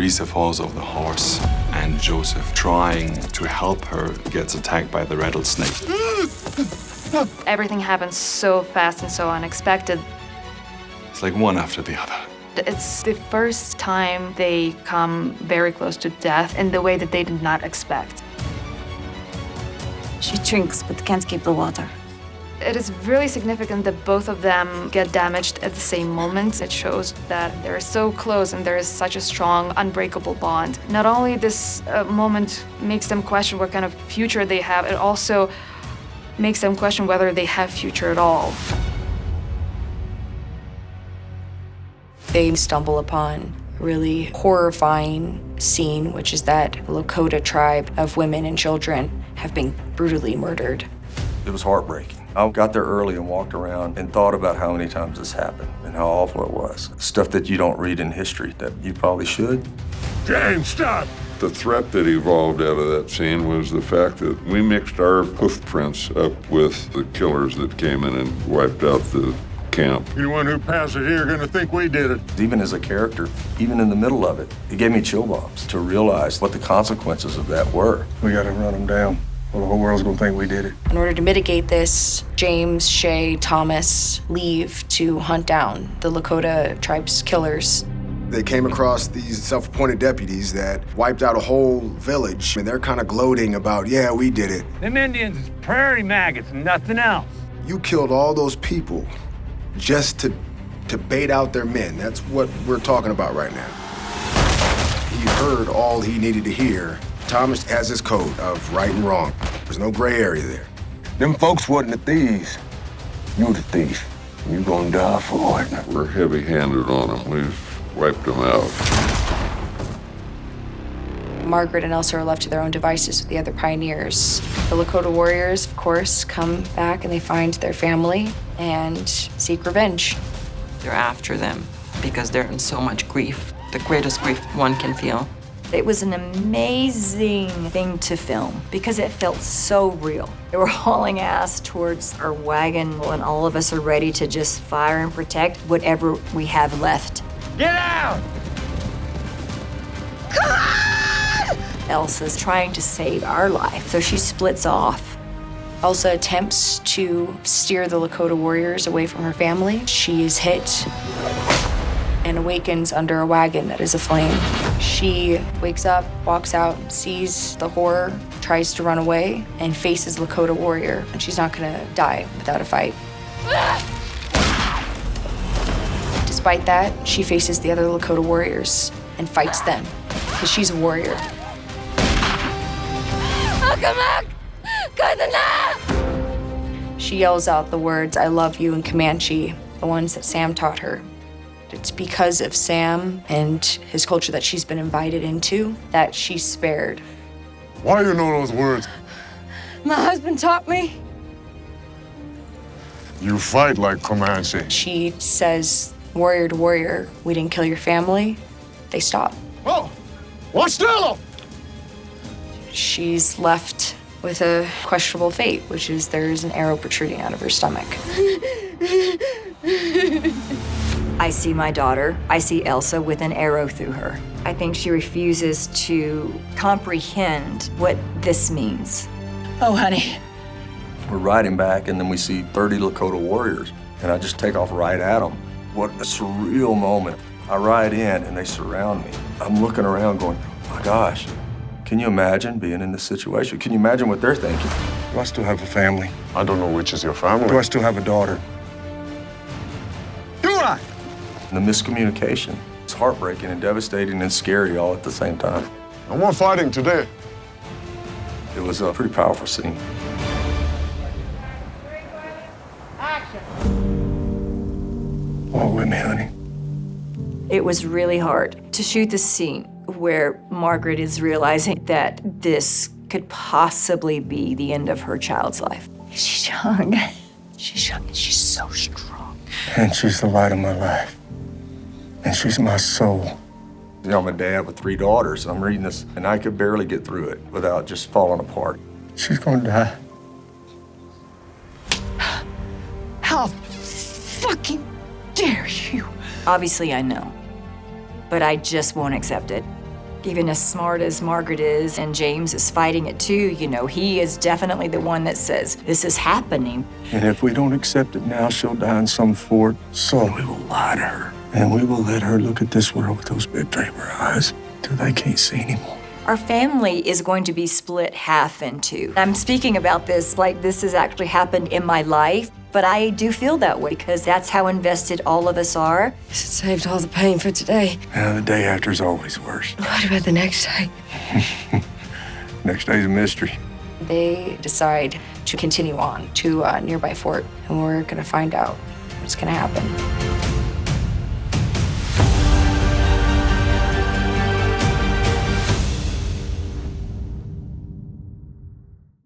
Teresa falls off the horse, and Joseph, trying to help her, gets attacked by the rattlesnake. Everything happens so fast and so unexpected. It's like one after the other. It's the first time they come very close to death in the way that they did not expect. She drinks but can't keep the water. It is really significant that both of them get damaged at the same moment. It shows that they're so close and there is such a strong, unbreakable bond. Not only this moment makes them question what kind of future they have, it also makes them question whether they have future at all. They stumble upon a really horrifying scene, which is that the Lakota tribe of women and children have been brutally murdered. It was heartbreaking. I got there early and walked around and thought about how many times this happened and how awful it was. Stuff that you don't read in history that you probably should. James, stop! The threat that evolved out of that scene was the fact that we mixed our hoof prints up with the killers that came in and wiped out the camp. Anyone who passes here gonna think we did it. Even as a character, even in the middle of it, it gave me chill bumps to realize what the consequences of that were. We gotta run them down, or the whole world's gonna think we did it. In order to mitigate this, James, Shay, Thomas leave to hunt down the Lakota tribe's killers. They came across these self-appointed deputies that wiped out a whole village, and they're kind of gloating about, yeah, we did it. Them Indians is prairie maggots and nothing else. You killed all those people just to bait out their men. That's what we're talking about right now. He heard all he needed to hear. Thomas has his code of right and wrong. There's no gray area there. Them folks wasn't the thieves. You the thief. You gonna die for it. We're heavy-handed on them. We've wiped them out. Margaret and Elsa are left to their own devices with the other pioneers. The Lakota warriors, of course, come back and they find their family and seek revenge. They're after them because they're in so much grief, the greatest grief one can feel. It was an amazing thing to film because it felt so real. They were hauling ass towards our wagon and all of us are ready to just fire and protect whatever we have left. Get out! Come on! Elsa's trying to save our life, so she splits off. Elsa attempts to steer the Lakota warriors away from her family. She is hit and awakens under a wagon that is aflame. She wakes up, walks out, sees the horror, tries to run away, and faces Lakota warrior. And she's not gonna die without a fight. Despite that, she faces the other Lakota warriors and fights them, because she's a warrior. She yells out the words, "I love you," in Comanche, the ones that Sam taught her. It's because of Sam and his culture that she's been invited into that she's spared. Why do you know those words? My husband taught me. You fight like Comanche. She says, warrior to warrior, we didn't kill your family. They stop. Oh, what's still? She's left with a questionable fate, which is there's an arrow protruding out of her stomach. I see my daughter. I see Elsa with an arrow through her. I think she refuses to comprehend what this means. Oh, honey. We're riding back, and then we see 30 Lakota warriors, and I just take off right at them. What a surreal moment. I ride in, and they surround me. I'm looking around going, oh my gosh, can you imagine being in this situation? Can you imagine what they're thinking? Do I still have a family? I don't know which is your family. Do I still have a daughter? Do I? And the miscommunication, it's heartbreaking and devastating and scary all at the same time. And we're fighting today. It was a pretty powerful scene. Walk with me, honey. It was really hard to shoot the scene where Margaret is realizing that this could possibly be the end of her child's life. She's young. She's young and she's so strong. And she's the light of my life. And she's my soul. You know, I'm a dad with 3 daughters. I'm reading this, and I could barely get through it without just falling apart. She's gonna die. How fucking dare you? Obviously, I know, but I just won't accept it. Even as smart as Margaret is, and James is fighting it too, you know, he is definitely the one that says, this is happening. And if we don't accept it now, she'll die in some fort. So we will lie to her. And we will let her look at this world with those big draper eyes till they can't see anymore. Our family is going to be split half in two. I'm speaking about this like this has actually happened in my life, but I do feel that way because that's how invested all of us are. It saved all the pain for today. Now, the day after is always worse. What about the next day? Next day's a mystery. They decide to continue on to a nearby fort, and we're gonna find out what's gonna happen.